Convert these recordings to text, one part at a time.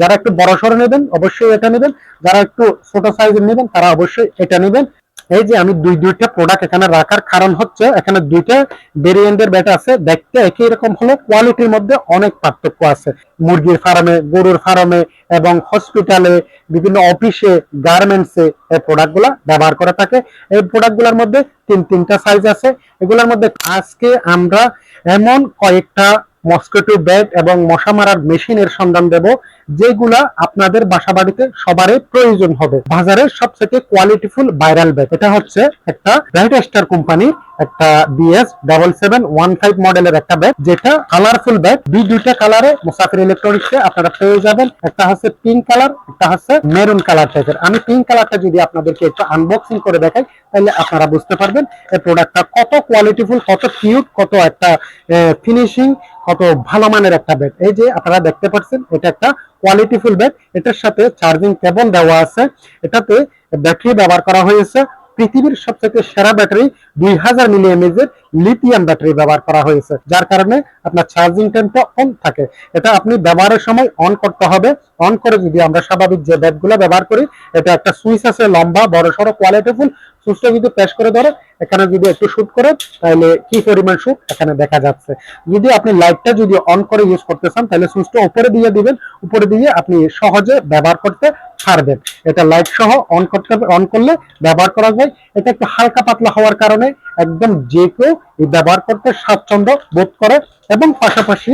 যারা একটু বড় সড়ো নেবেন অবশ্যই এটা নেবেন, যারা একটু ছোট সাইজের নেবেন তারা অবশ্যই এটা নেবেন। এই যে আমি দুইটা প্রোডাক্ট এখানে রাখার কারণ হচ্ছে এখানে দুইটা ভেরিয়েন্টের ব্যাট আছে, দেখতে একই রকম হলো কোয়ালিটির মধ্যে অনেক পার্থক্য আছে। মুরগির ফার্মে, গরুর ফার্মে এবং হসপিটালে, বিভিন্ন অফিসে, গার্মেন্টসে এই প্রোডাক্টগুলো ব্যবহার করে থাকে। এই প্রোডাক্টগুলোর মধ্যে তিনটা সাইজ আছে। এগুলোর মধ্যে আজকে আমরা এমন কয়েকটা মসকিটো ব্যাট এবং মশা মারার মেশিনের সন্ধান দেব যেগুলা আপনাদের বাসা বাড়িতে সবারই প্রয়োজন হবে। বাজারের সবথেকে কোয়ালিটিফুল ভাইরাল ব্যাট এটা হচ্ছে একটা ব্রাইট স্টার কোম্পানির একটা BS7715 মডেলের একটা ব্যাট, যেটা কালারফুল ব্যাট। দুইটা কালারে মুসাফির ইলেকট্রনিক্সে আপনারা পেয়ে যাবেন। একটা হচ্ছে পিঙ্ক কালার, একটা হচ্ছে মেরুন কালার টাইপের। আমি পিঙ্ক কালারটা যদি আপনাদেরকে একটু আনবক্সিং করে দেখাই তাহলে আপনারা বুঝতে পারবেন এই প্রোডাক্টটা কত কোয়ালিটিফুল, কত কিউট, কত একটা ফিনিশিং, কত ভালো মানের একটা ব্যাট। এই যে আপনারা দেখতে পাচ্ছেন এটা একটা কোয়ালিটিফুল ব্যাট। এটার সাথে চার্জিং কেবল দেওয়া আছে। এটাতে ব্যাটারি ব্যবহার করা হয়েছে পৃথিবীর সবথেকে সেরা ব্যাটারি 2000 মিলিঅ্যাম্পিয়ার এর লিথিয়াম ব্যাটারি ব্যবহার করা হয়েছে, যার কারণে আপনার চার্জিং টাইমটা অন থাকে। এটা আপনি ব্যবহারের সময় অন করতে হবে। অন করে যদি আমরা স্বাভাবিক যে ব্যাটগুলো ব্যবহার করি, এটা একটা সুইচ আছে লম্বা বড় সড়ো কোয়ালিটিফুল। সুইচটা যদি প্রেস করে ধরে এখানে যদি একটু শুট করে তাহলে কি পরিমাণ শুট এখানে দেখা যাচ্ছে। যদি আপনি লাইটটা যদি অন করে ইউজ করতে চান তাহলে সুইচটা উপরে দিয়ে দিবেন, উপরে দিয়ে আপনি সহজে ব্যবহার করতে পারবেন। এটা লাইট সহ অন করলে ব্যবহার করা যায়। এটা একটু হালকা পাতলা হওয়ার কারণে একদম যে কেউ ব্যবহার করতে স্বাচ্ছন্দ্য বোধ করে। এবং পাশাপাশি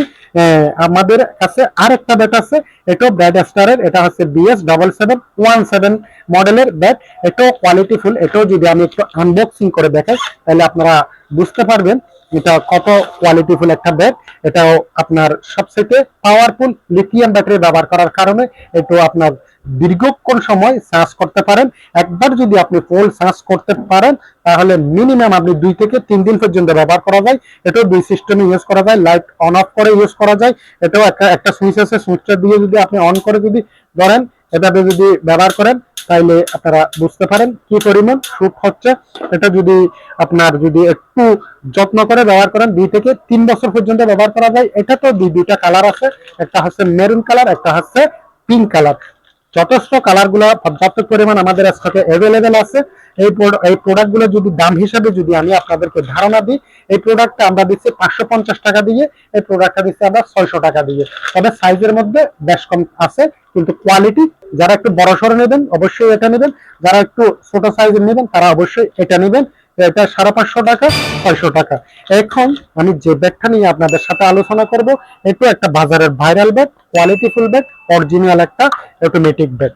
আমাদের কাছে আরেকটা ব্যাট আছে, এটাও ব্র্যাড স্টারের, এটা হচ্ছে BS7717 মডেলের ব্যাট। এটাও কোয়ালিটিফুল। এটাও যদি আমি একটু আনবক্সিং করে দেখাই তাহলে আপনারা বুঝতে পারবেন এটা কত কোয়ালিটিফুল একটা ব্যাট। এটাও আপনার সবথেকে পাওয়ারফুল লিথিয়াম ব্যাটারি ব্যবহার করার কারণে এটাও আপনার দীর্ঘক্ষণ সময় চার্জ করতে পারেন। একবার যদি আপনি ফুল চার্জ করতে পারেন তাহলে মিনিমাম আপনি 2 থেকে 3 দিন পর্যন্ত ব্যবহার করা যায়। এটাও দুই সিস্টেমে ইউজ করা যায়, লাইট অন অফ করে ইউজ করা যায়। এটাও একটা সুইচ আছে, সুইচটা দিয়ে যদি আপনি অন করে যদি ধরেন এভাবে যদি ব্যবহার করেন তাহলে আপনারা বুঝতে পারেন কি পরিমাণ শুট হচ্ছে। এটা যদি আপনার যদি একটু যত্ন করে ব্যবহার করেন 2 থেকে 3 বছর পর্যন্ত ব্যবহার করা যায়। এটা তো দুইটা কালার আছে, একটা হচ্ছে মেরুন কালার, একটা হচ্ছে পিঙ্ক কালার। যথেষ্ট কালারগুলো পর্যাপ্ত পরিমাণ আমাদের সাথে অ্যাভেলেবেল আছে। এই প্রোডাক্টগুলো যদি দাম হিসাবে যদি আমি আপনাদেরকে ধারণা দিই, এই প্রোডাক্টটা আমরা দিচ্ছি 550 টাকা দিয়ে, এই প্রোডাক্টটা দিচ্ছি আমরা 600 টাকা দিয়ে। তবে সাইজের মধ্যে বেশ কম আছে, কিন্তু কোয়ালিটি যারা একটু বড় সড়ো নেবেন অবশ্যই এটা নেবেন, যারা একটু ছোট সাইজের নেবেন তারা অবশ্যই এটা নেবেন। এটা 550 টাকা, 600 টাকা। এখন আমি যে ব্যাগটা নিয়ে আপনাদের সাথে আলোচনা করব, এটা একটা বাজারের ভাইরাল ব্যাগ, কোয়ালিটিফুল ব্যাগ, অরিজিনাল একটা অটোমেটিক ব্যাগ।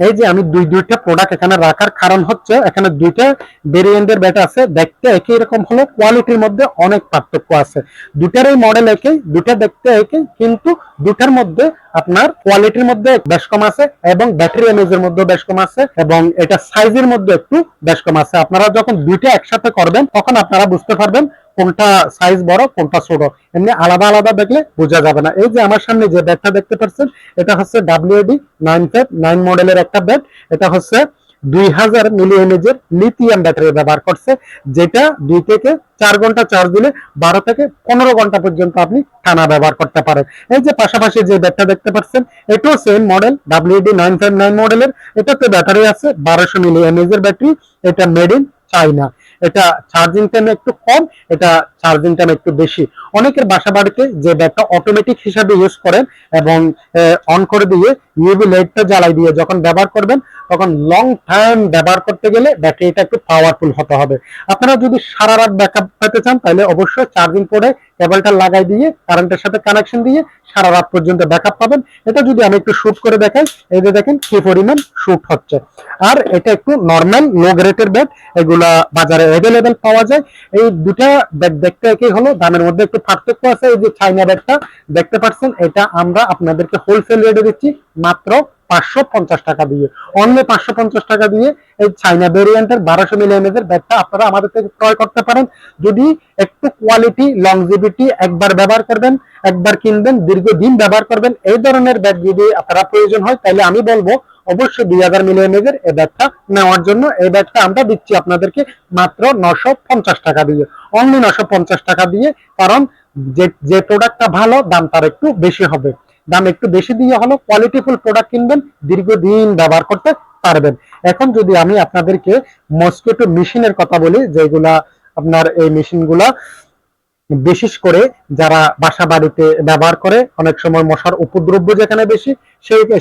এই যে আমি দুইটা প্রোডাক্ট এখানে রাখার কারণ হচ্ছে এখানে দুইটা ভেরিয়েন্টের ব্যাট আছে, দেখতে একই রকম হলো কোয়ালিটির মধ্যে অনেক পার্থক্য আছে। দুটারই মডেল একই, দুটা দেখতে একই, কিন্তু দুটার মধ্যে আপনার কোয়ালিটির মধ্যে বেশ কম আছে এবং ব্যাটারি এমএজের মধ্যে বেশ কম আছে এবং এটা সাইজের মধ্যে একটু বেশ কম আছে। আপনারা যখন দুইটা একসাথে করবেন তখন আপনারা বুঝতে পারবেন কোনটা সাইজ বড় কোনটা ছোট। এমনি আলাদা আলাদা দেখলে বোঝা যাবে না। এই যে আমার সামনে যে ব্যাটটা দেখতে পাচ্ছেন এটা হচ্ছে WD959 মডেলের একটা ব্যাট। এটা হচ্ছে 2000 মিলিঅ্যাম্পিয়ার লিথিয়াম ব্যাটারি ব্যবহার করছে, যেটা 2 থেকে 4 ঘন্টা চার্জ দিলে 12 থেকে 15 ঘন্টা পর্যন্ত আপনি টানা ব্যবহার করতে পারেন। এই যে পাশাপাশি যে ব্যাটটা দেখতে পাচ্ছেন এটাও সেম মডেল WD959 মডেলের। এটাতে ব্যাটারি আছে 1200 মিলিঅ্যাম্পিয়ার ব্যাটারি। এটা মেড ইন চায়না। এটা চার্জিং টাইম একটু কম, এটা চার্জিং টাইম একটু বেশি। অনেকের বাসা বাড়িতে যে ব্যাটটা অটোমেটিক হিসাবে ইউজ করেন এবং অন করে দিয়ে ইউভি লাইটটা জ্বালাই দিয়ে যখন ব্যবহার করবেন তখন লং টাইম ব্যবহার করতে গেলে ব্যাটারিটা একটু পাওয়ারফুল হতে হবে। আপনারা যদি সারা রাত ব্যাকআপ পেতে চান তাহলে অবশ্যই চার্জিং পোর্টে কেবলটা লাগাই দিয়ে কারেন্টের সাথে কানেকশন দিয়ে সারা রাত পর্যন্ত ব্যাকআপ পাবেন। এটা যদি আমি একটু শুট করে দেখাই, এই যে দেখেন কি পরিমাণ শুট হচ্ছে। আর এটা একটু নরমাল লো গ্রেডের ব্যাট, এগুলা বাজারে অ্যাভেলেবেল পাওয়া যায়। এই দুটা ব্যাট দেখতে একই হলো, দামের মধ্যে একটু পার্থক্য আছে। এই যে চাইনা ব্যাটটা দেখতে পাচ্ছেন এটা আমরা আপনাদেরকে হোলসেল রেটে দিচ্ছি মাত্র 550 টাকা দিয়ে। অনলি 550 টাকা দিয়ে এই চাইনা ভেরিয়েন্টের 1200 মিলিঅ্যাম্পিয়ার ব্যাটটা আপনারা আমাদের থেকে ক্রয় করতে পারেন। যদি একটু কোয়ালিটি লংজিভিটি, একবার ব্যবহার করবেন, একবার কিনবেন, দীর্ঘদিন ব্যবহার করবেন, এই ধরনের ব্যাট যদি আপনারা প্রয়োজন হয় তাহলে আমি বলবো অবশ্যই 2000 মিলিঅ্যাম্পিয়ার এই ব্যাটটা নেওয়ার জন্য। এই ব্যাটটা আমরা দিচ্ছি আপনাদেরকে মাত্র 950 টাকা দিয়ে, অনলি 950 টাকা দিয়ে। কারণ যে প্রোডাক্টটা ভালো দাম তার একটু বেশি হবে। দাম একটু বেশি দিয়ে হলো কোয়ালিটিফুল প্রোডাক্ট কিনবেন, দীর্ঘদিন ব্যবহার করতে পারবেন। এখন যদি আমি আপনাদেরকে মসকিটো মেশিনের কথা বলি, যেগুলা আপনার এই মেশিনগুলা বিশেষ করে যারা বাসা বাড়িতে ব্যবহার করে, অনেক সময় মশার উপদ্রব যেখানে বেশি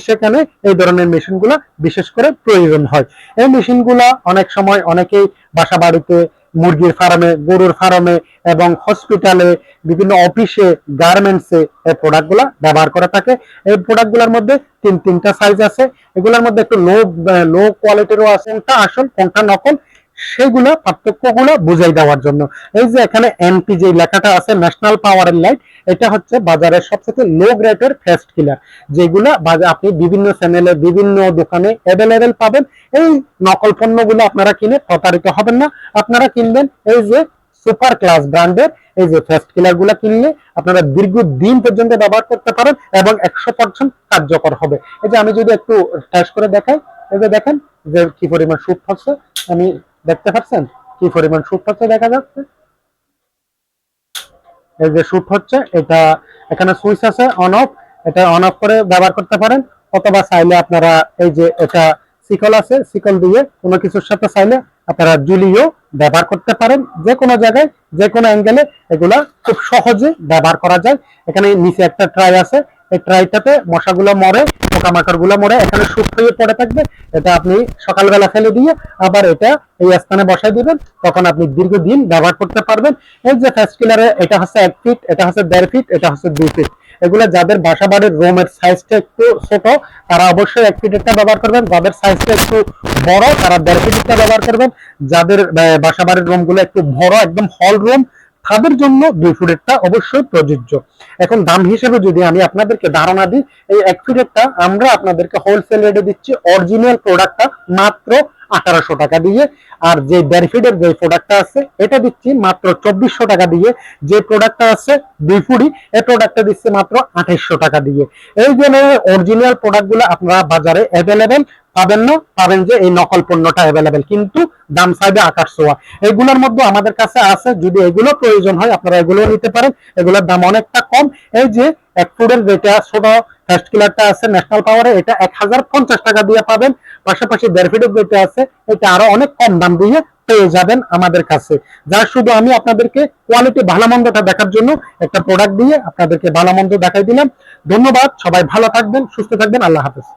সেখানে এই ধরনের মেশিনগুলো বিশেষ করে প্রয়োজন হয়। এই মেশিনগুলা অনেক সময় অনেকেই বাসা বাড়িতে, মুরগির ফার্মে, গরুর ফার্মে এবং হসপিটালে, বিভিন্ন অফিসে, গার্মেন্টসে এই প্রোডাক্টগুলা ব্যবহার করে থাকে। এই প্রোডাক্টগুলোর মধ্যে তিনটা সাইজ আছে। এগুলোর মধ্যে একটু লো কোয়ালিটিরও আছে, কোনটা আসল কোনটা নকল সেগুলো পার্থক্যগুলো বুঝাই দেওয়ার জন্য এই যে এখানে এনপি যে লেখাটা আছে, ন্যাশনাল পাওয়ারের লাইট, এটা হচ্ছে বাজারের সবচেয়ে লো গ্রেডের ফাস্ট কিলার, যেগুলা আপনি বিভিন্ন চ্যানেলে, বিভিন্ন দোকানে অ্যাভেলেবেল পাবেন। এই নকল পণ্যগুলো আপনারা কিনে প্রতারিত হবেন না। আপনারা কিনবেন এই যে সুপার ক্লাস ব্র্যান্ডের এই যে ফাস্ট কিলার গুলা কিনলে আপনারা দীর্ঘদিন পর্যন্ত ব্যবহার করতে পারেন এবং 100% কার্যকর হবে। এই যে আমি যদি একটু টেস্ট করে দেখাই, এই যে দেখেন যে কি পরিমাণ শুট হচ্ছে, আমি দেখতে পাচ্ছেন কি পরিমাণ শুট হচ্ছে, দেখা যাচ্ছে এই যে শুট হচ্ছে। এটা এখানে সুইচ আছে অন অফ, এটা অন অফ করে ব্যবহার করতে পারেন, অথবা চাইলে আপনারা এই যে এটা শিকল আছে, শিকল দিয়ে কোনো কিছুর সাথে চাইলে আপনারা ঝুলিয়েও ব্যবহার করতে পারেন। যে কোনো জায়গায়, যে কোনো অ্যাঙ্গেলে এগুলা খুব সহজে ব্যবহার করা যায়। এখানে নিচে একটা ট্রাই আছে, এই ট্রাইটাতে মশাগুলো মরে, পোকামাকড় গুলো মরে, এখানে শুট হয়ে পড়ে থাকবে। এটা আপনি সকালবেলা ফেলে দিয়ে আবার এটা এই স্থানে বসাই দিবেন, তখন আপনি দীর্ঘদিন ব্যবহার করতে পারবেন। এই যে ফাস্ট কিলারে এটা হচ্ছে 1 ফিট, এটা হচ্ছে 1.5 ফিট, এটা হচ্ছে 2 ফিট। এগুলো যাদের বাসা বাড়ির রুমের সাইজটা একটু ছোট তারা অবশ্যই 1 ফিটেরটা ব্যবহার করবেন, যাদের সাইজটা একটু বড় তারা 1.5 ফিটেরটা ব্যবহার করবেন, যাদের বাসা বাড়ির রুম গুলো একটু বড় একদম হল রুম তাদের জন্য 2 ফিটেরটা অবশ্যই প্রযোজ্য। এখন দাম হিসেবে যদি আমি আপনাদেরকে ধারণা দিই, এই 1 ফিটেরটা আমরা আপনাদেরকে হোলসেল রেটে দিচ্ছি অরিজিনাল প্রোডাক্টটা মাত্র 1800 টাকা দিয়ে, আর যে 1.5 ফিটের যে প্রোডাক্টটা আছে এটা দিচ্ছি মাত্র 2400 টাকা দিয়ে, যে প্রোডাক্টটা আছে 2 ফুটি এই প্রোডাক্টটা দিচ্ছে মাত্র 2800 টাকা দিয়ে। এই যে অরিজিনাল প্রোডাক্টগুলো আপনারা বাজারে অ্যাভেলেবেল পাবেন না, পাবেন যে এই নকল পণ্যটা অ্যাভেলেবেল, কিন্তু দাম চাইবে আকাশ ছোঁয়া। এগুলোর মধ্যে আমাদের কাছে আছে, যদি এগুলো প্রয়োজন হয় আপনারা এগুলো নিতে পারেন, এগুলোর দাম অনেকটা কম। এই যে 1 ফুটের যেটা ছোট ফার্স্ট কিলারটা আছে ন্যাশনাল পাওয়ারে, এটা 1050 টাকা দিয়ে পাবেন। পাশাপাশি 1.5 ফিটের যেটা আছে এটা আরো অনেক কম দাম দিয়ে পেয়ে যাবেন আমাদের কাছে। যা শুধু আমি আপনাদেরকে কোয়ালিটি ভালো মন্দটা দেখার জন্য একটা প্রোডাক্ট দিয়ে আপনাদেরকে ভালো মন্দ দেখাই দিলাম। ধন্যবাদ, সবাই ভালো থাকবেন, সুস্থ থাকবেন, আল্লাহ হাফেজ।